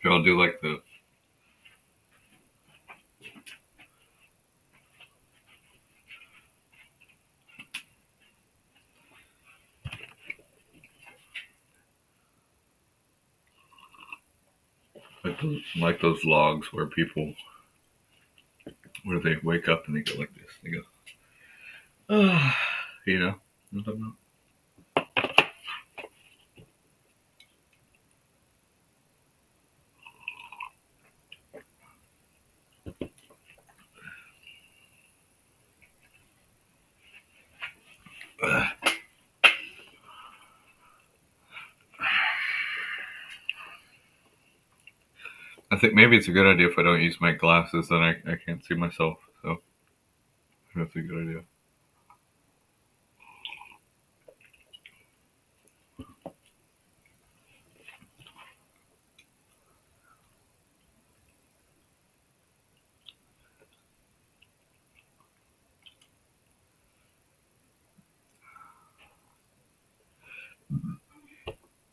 Should I do like the like those vlogs where people where they wake up and they go like this. They go, ah, you know. What I'm talking about? I think maybe it's a good idea if I don't use my glasses, then I can't see myself. So that's a good idea.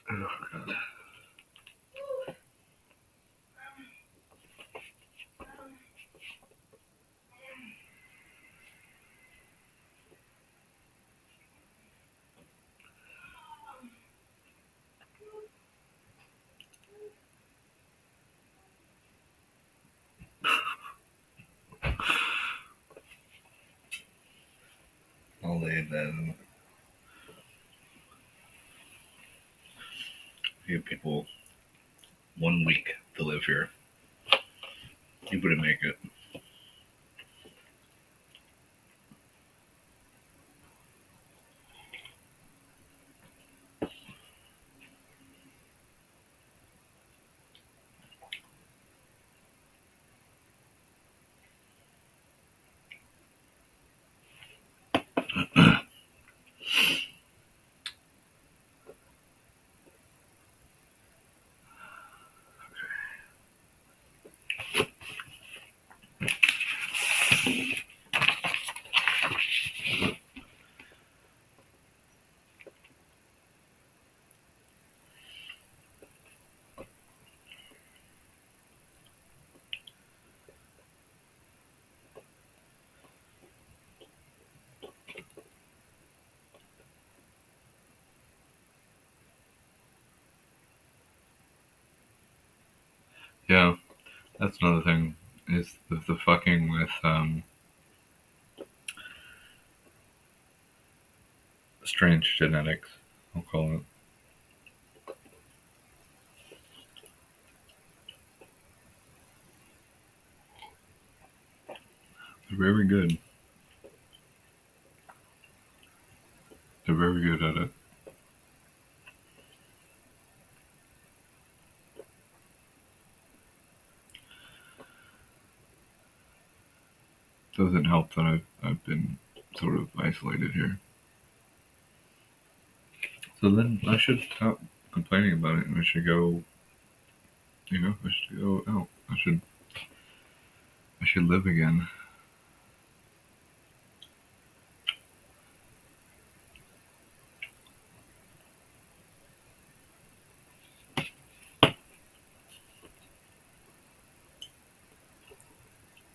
Oh, God. I'll lay in bed and give people 1 week to live here. You wouldn't make it. Yeah, that's another thing is the fucking with strange genetics. I'll call it. They're very good. They're very good at it. Doesn't help that I've been sort of isolated here. So then I should stop complaining about it and I should go. I should go out. I should live again.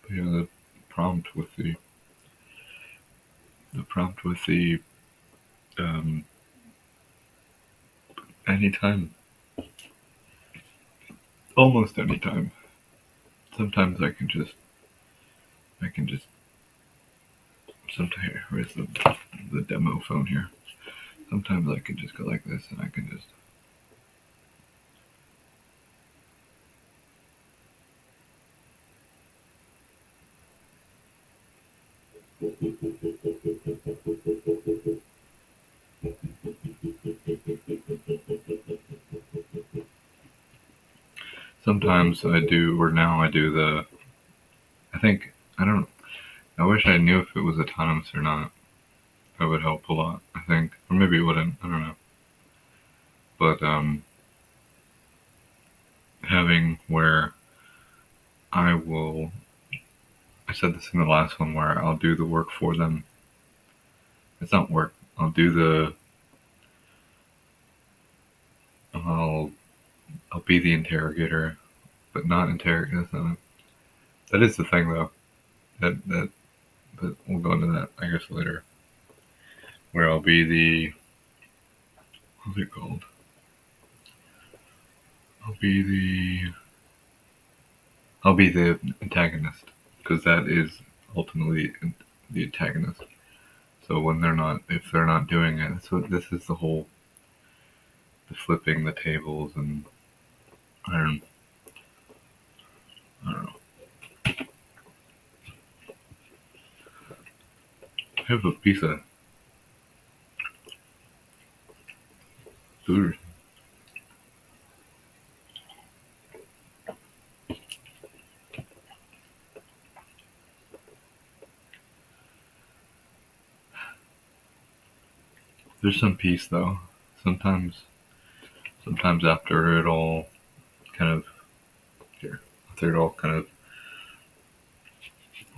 But yeah, prompt with the the prompt with the um, anytime, almost anytime. Sometimes I can just sometimes where's the demo phone here. Sometimes I can just go like this and I can just sometimes I do or now I do the I think I don't I wish I knew if it was autonomous or not. That would help a lot, I think. Or maybe it wouldn't, I don't know. But having where I will I said this in the last one where I'll do the work for them. It's not work. I'll I'll be the interrogator but not interrogative center. That is the thing, though. But we'll go into that, I guess, later. Where I'll be the what's it called? I'll be the I'll be the antagonist, because that is ultimately the antagonist. So if they're not doing it, that's what this is the flipping the tables, and I don't, I don't know. I have a piece of food. There's some peace though. Sometimes, sometimes after it all kind of here, after it all kind of,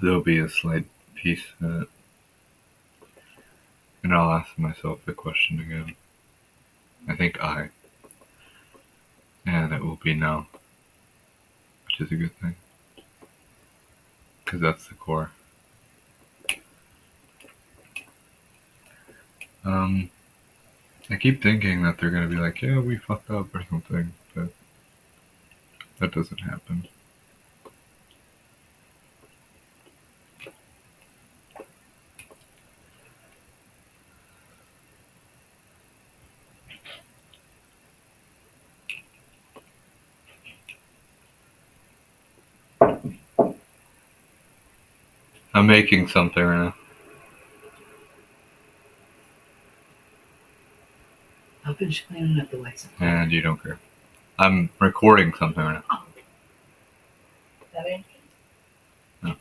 there'll be a slight peace in it, and I'll ask myself the question again. I think and it will be no, which is a good thing, because that's the core. Um, I keep thinking that they're gonna be like, yeah, we fucked up or something, but that doesn't happen. I'm making something right now. I'll finish cleaning up the wax. And you don't care. I'm recording something right now. That ain't. No.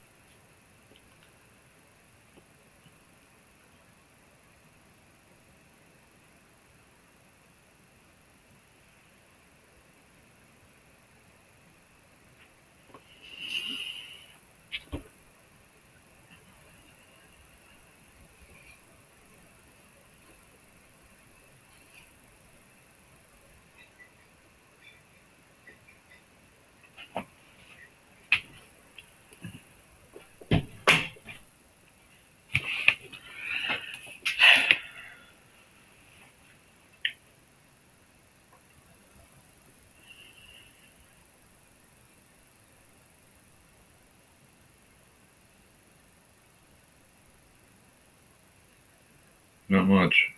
Not much.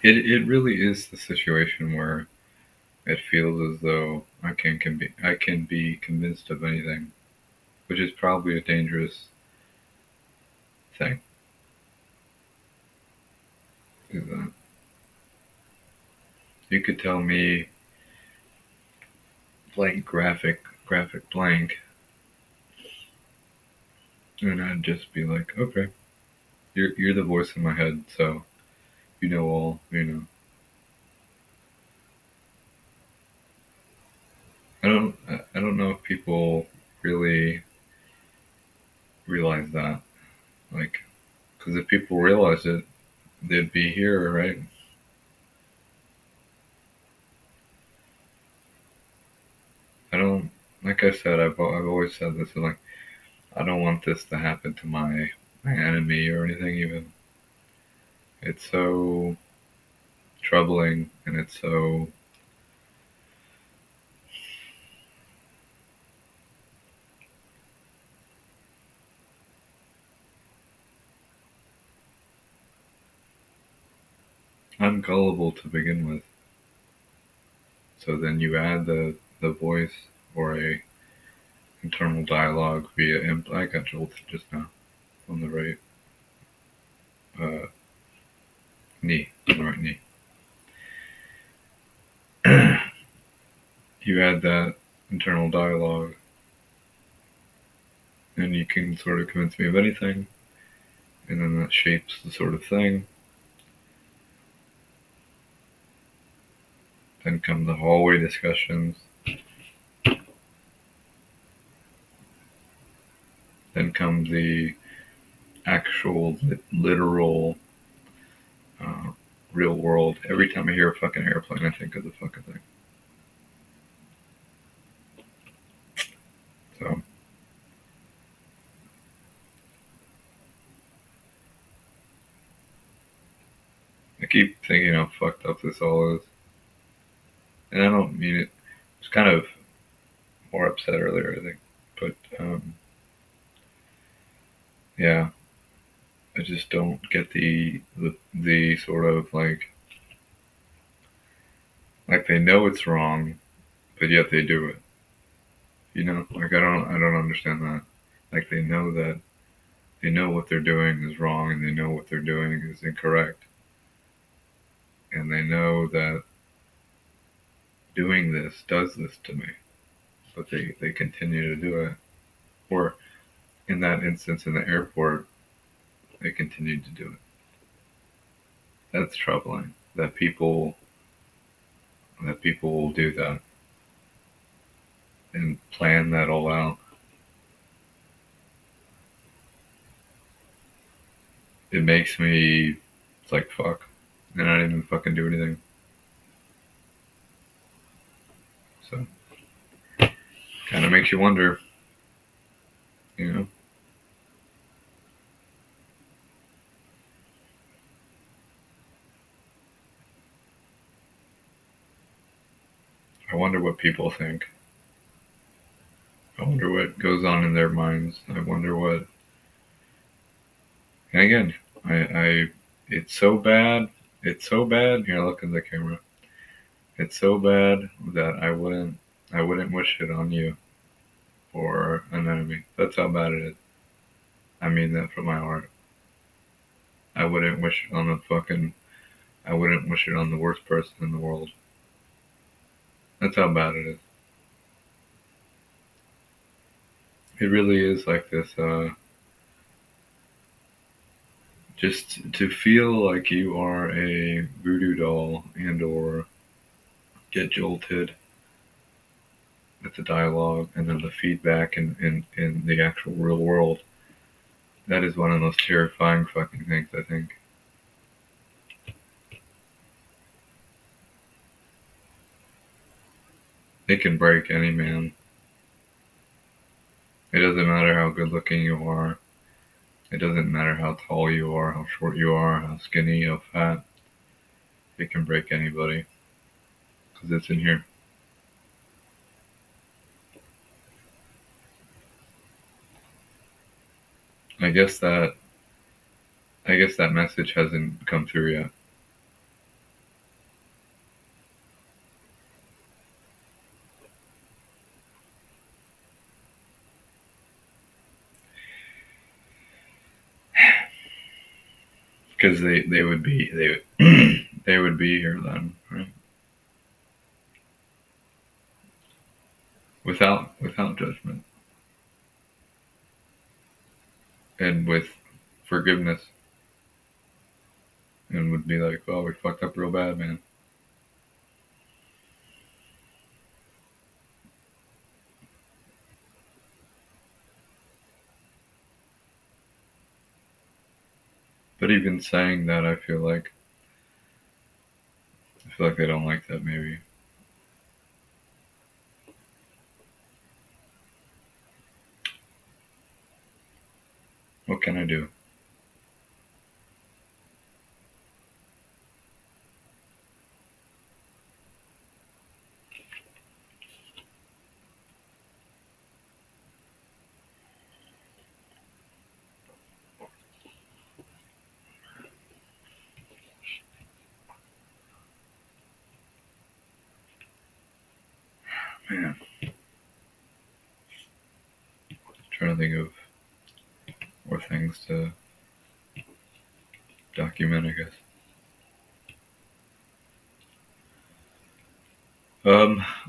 It really is the situation where it feels as though I can be convinced of anything, which is probably a dangerous thing. Is that you could tell me blank graphic blank, and I'd just be like, okay, you're the voice in my head, so you know all, you know. I don't know if people really realize that, like, because if people realize it, they'd be here, right? I don't, like I said, I've always said this, like, I don't want this to happen to my enemy or anything. Even it's so troubling, and it's so I'm gullible to begin with. So then you add the voice or a internal dialogue via I got jolted just now on the right uh, knee, on the right knee. You add that internal dialogue, and you can sort of convince me of anything, and then that shapes the sort of thing. Then come the hallway discussions. Then come the actual, literal, real world. Every time I hear a fucking airplane, I think of the fucking thing. So I keep thinking how fucked up this all is, and I don't mean it. I was kind of more upset earlier, I think, but yeah, I just don't get the sort of like they know it's wrong, but yet they do it. You know, like I don't understand that. Like they know that they know what they're doing is wrong, and they know what they're doing is incorrect, and they know that doing this does this to me, but they continue to do it. Or in that instance, in the airport, they continued to do it. That's troubling. That people will do that and plan that all out. It makes me. It's like fuck, and I didn't even fucking do anything. So kind of makes you wonder, you know. I wonder what people think. I wonder what goes on in their minds. I wonder what. And again, I it's so bad. It's so bad. Here, look in the camera. It's so bad that I wouldn't wish it on you or an enemy. That's how bad it is. I mean that from my heart. I wouldn't wish it on the fucking. I wouldn't wish it on the worst person in the world. That's how bad it is. It really is like this. Just to feel like you are a voodoo doll and or get jolted at the dialogue and then the feedback in the actual real world. That is one of the most terrifying fucking things, I think. It can break any man. It doesn't matter how good looking you are. It doesn't matter how tall you are, how short you are, how skinny, how fat. It can break anybody. Because it's in here. I guess that I guess that message hasn't come through yet. Because they would be they would be here then, right? Without judgment and with forgiveness, and would be like, "Oh, we fucked up real bad, man." But even saying that, I feel like they don't like that. Maybe. What can I do? Man, trying to think of more things to document, I guess.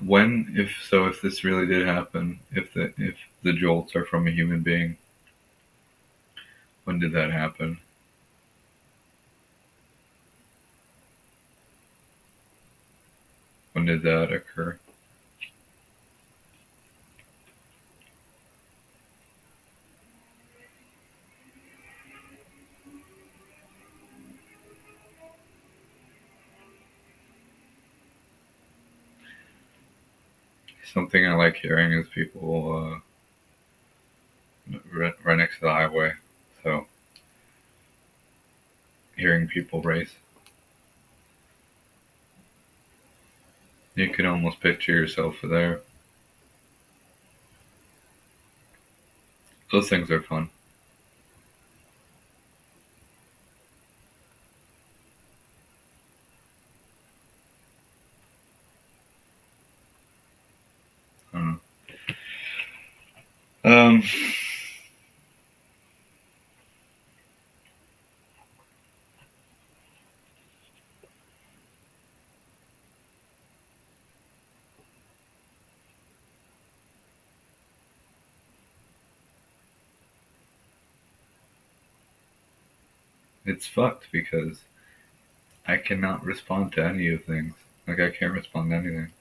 When, if this really did happen, if the jolts are from a human being, when did that happen? When did that occur? something I like hearing is people right next to the highway. So hearing people race, you can almost picture yourself there. Those things are fun. I don't know. It's fucked because I cannot respond to any of things. Like I can't respond to anything.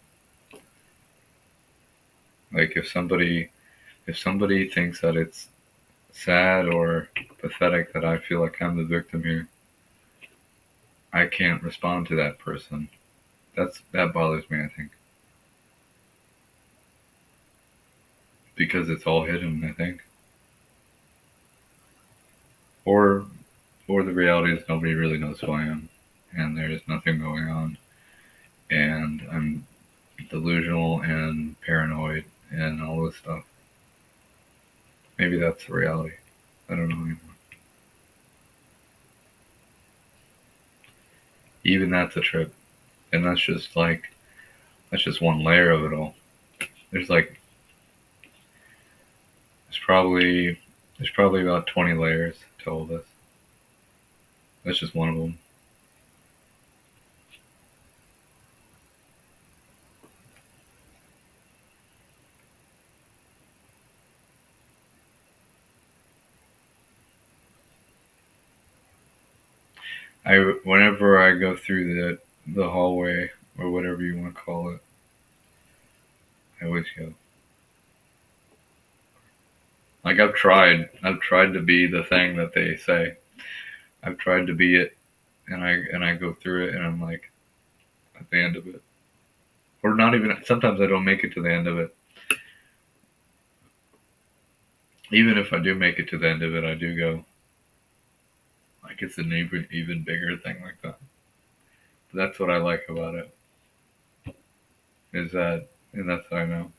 Like if somebody thinks that it's sad or pathetic that I feel like I'm the victim here, I can't respond to that person. That bothers me, I think. Because it's all hidden, I think. Or the reality is nobody really knows who I am and there is nothing going on and I'm delusional and paranoid and all this stuff. Maybe that's the reality. I don't know anymore. Even that's a trip. And that's just one layer of it all. There's like there's probably there's probably about 20 layers to all this. That's just one of them. Whenever I go through the hallway or whatever you want to call it, I always go. Like I've tried to be the thing that they say. I've tried to be it, and I go through it, and I'm like at the end of it, or not even. Sometimes I don't make it to the end of it. Even if I do make it to the end of it, I do go. Like it's an even bigger thing like that. But that's what I like about it. Is that, and that's what I know.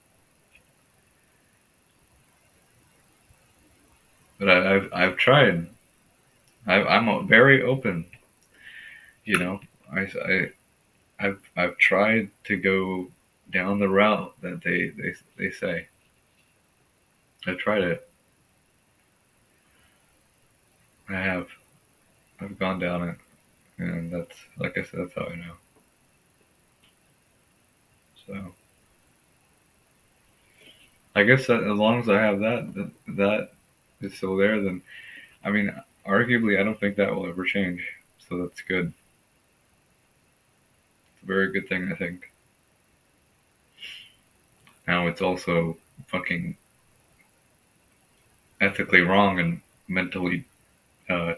But I've tried. I'm very open. You know, I've tried to go down the route that they say. I've tried it. I have. I've gone down it, and that's like I said. That's how I know. So I guess that as long as I have that is still there, then I mean, arguably, I don't think that will ever change. So that's good. It's a very good thing, I think. Now it's also fucking ethically wrong and mentally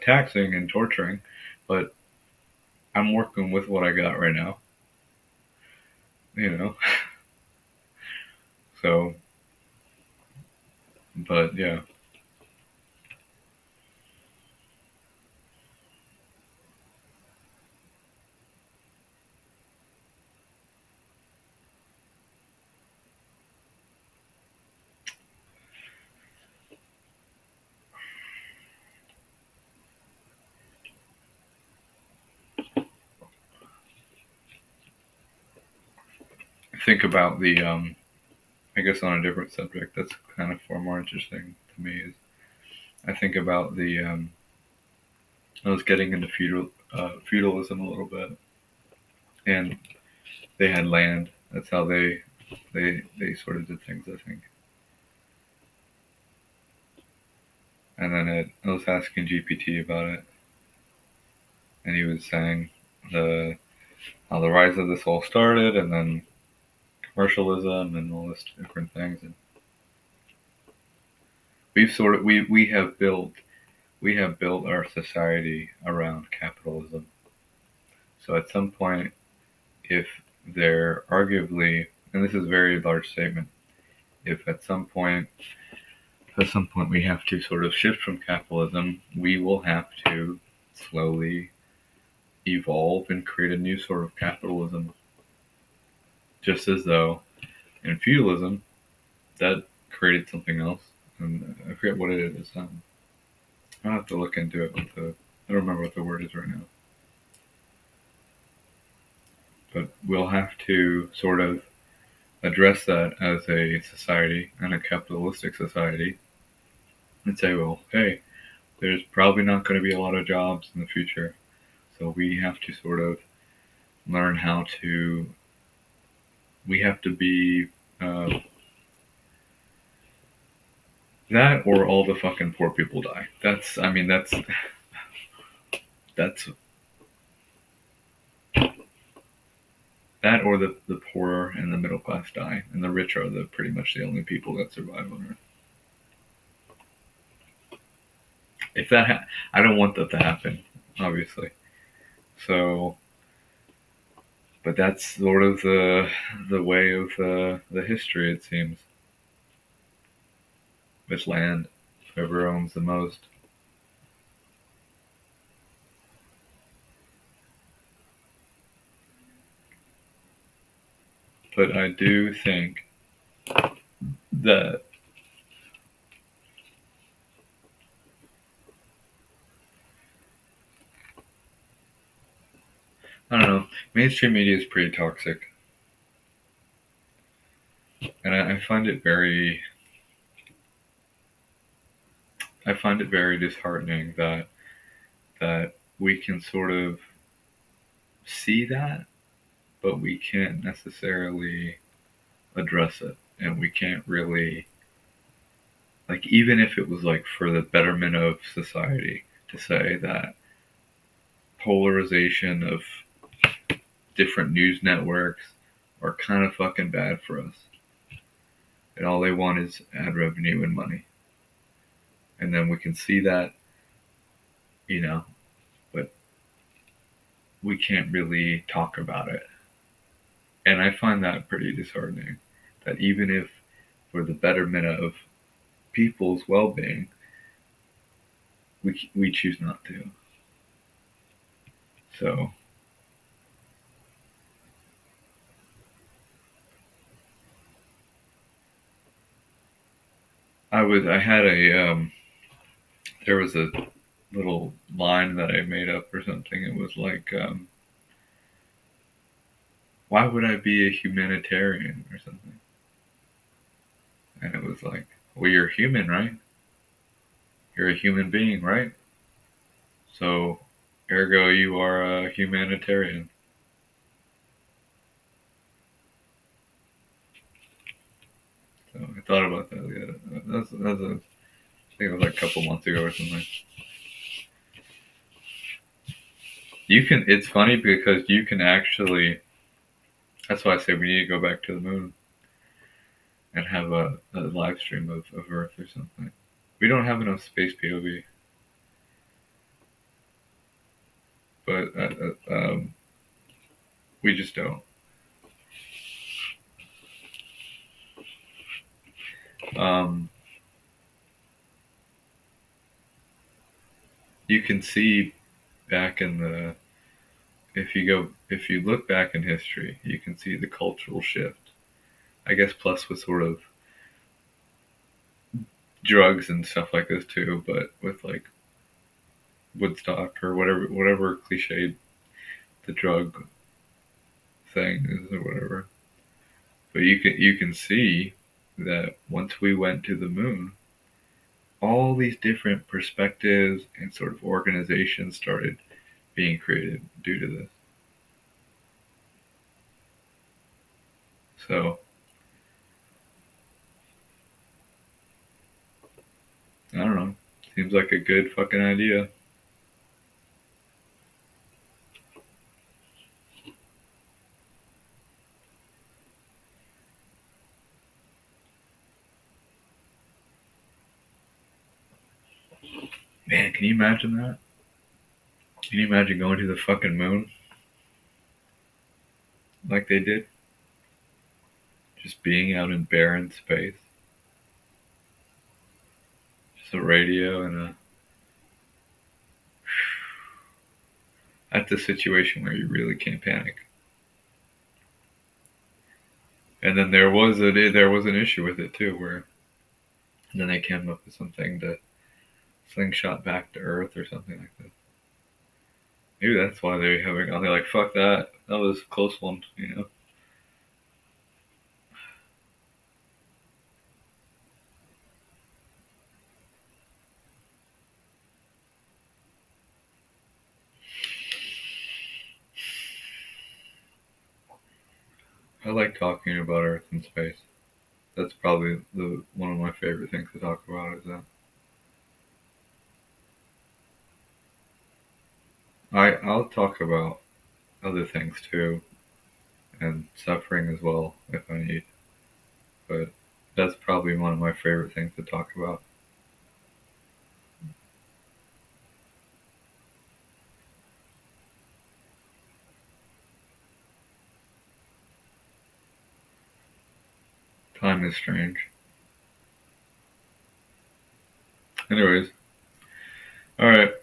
taxing and torturing, but I'm working with what I got right now. You know, so but yeah. Think about the I guess on a different subject that's kind of far more interesting to me is I think about the I was getting into feudalism a little bit, and they had land. That's how they sort of did things, I think. And then I was asking GPT about it, and he was saying the how the rise of this all started, and then commercialism and all this different things. And we have built our society around capitalism. So at some point, if there arguably and this is a very large statement, if at some point we have to sort of shift from capitalism, we will have to slowly evolve and create a new sort of capitalism. Just as though in feudalism, that created something else, and I forget what it is. I'll have to look into it. I don't remember what the word is right now. But we'll have to sort of address that as a society and a capitalistic society and say, well, hey, there's probably not going to be a lot of jobs in the future. So we have to sort of learn how to, we have to be that or all the fucking poor people die. That's that or the poor and the middle class die, and the rich are pretty much the only people that survive on Earth. If that, I don't want that to happen, obviously. So, but that's sort of the way of the history, it seems. With land, whoever owns the most. But I do think that I don't know. Mainstream media is pretty toxic, and I find it very disheartening that we can sort of see that, but we can't necessarily address it, and we can't really, like, even if it was like for the betterment of society, to say that polarization of different news networks are kind of fucking bad for us, and all they want is ad revenue and money, and then we can see that, but we can't really talk about it. And I find that pretty disheartening, that even if for the betterment of people's well-being, we choose not to. So I had there was a little line that I made up or something. It was like, why would I be a humanitarian or something? And it was like, well, you're human, right? You're a human being, right? So, ergo, you are a humanitarian. So I thought about that. Yeah, I think it was like a couple months ago or something. It's funny because you can actually, that's why I say we need to go back to the moon and have a live stream of Earth or something. We don't have enough space POV. But we just don't. You can see back in the, if you look back in history, you can see the cultural shift. I guess plus with sort of drugs and stuff like this too, but with like Woodstock or whatever cliched the drug thing is or whatever. But you can see that once we went to the moon, all these different perspectives and sort of organizations started being created due to this. So I don't know. Seems like a good fucking idea. Man, can you imagine that? Can you imagine going to the fucking moon like they did? just being out in barren space. Just a radio and a. That's a situation where you really can't panic. And then there was an issue with it too, where then they came up with something to slingshot back to Earth or something like that. Maybe that's why they haven't gone. They're like, fuck that. That was a close one, you know. I like talking about Earth and space. That's probably the one of my favorite things to talk about is that. I'll talk about other things too, and suffering as well if I need. But that's probably one of my favorite things to talk about. Time is strange. Anyways, all right.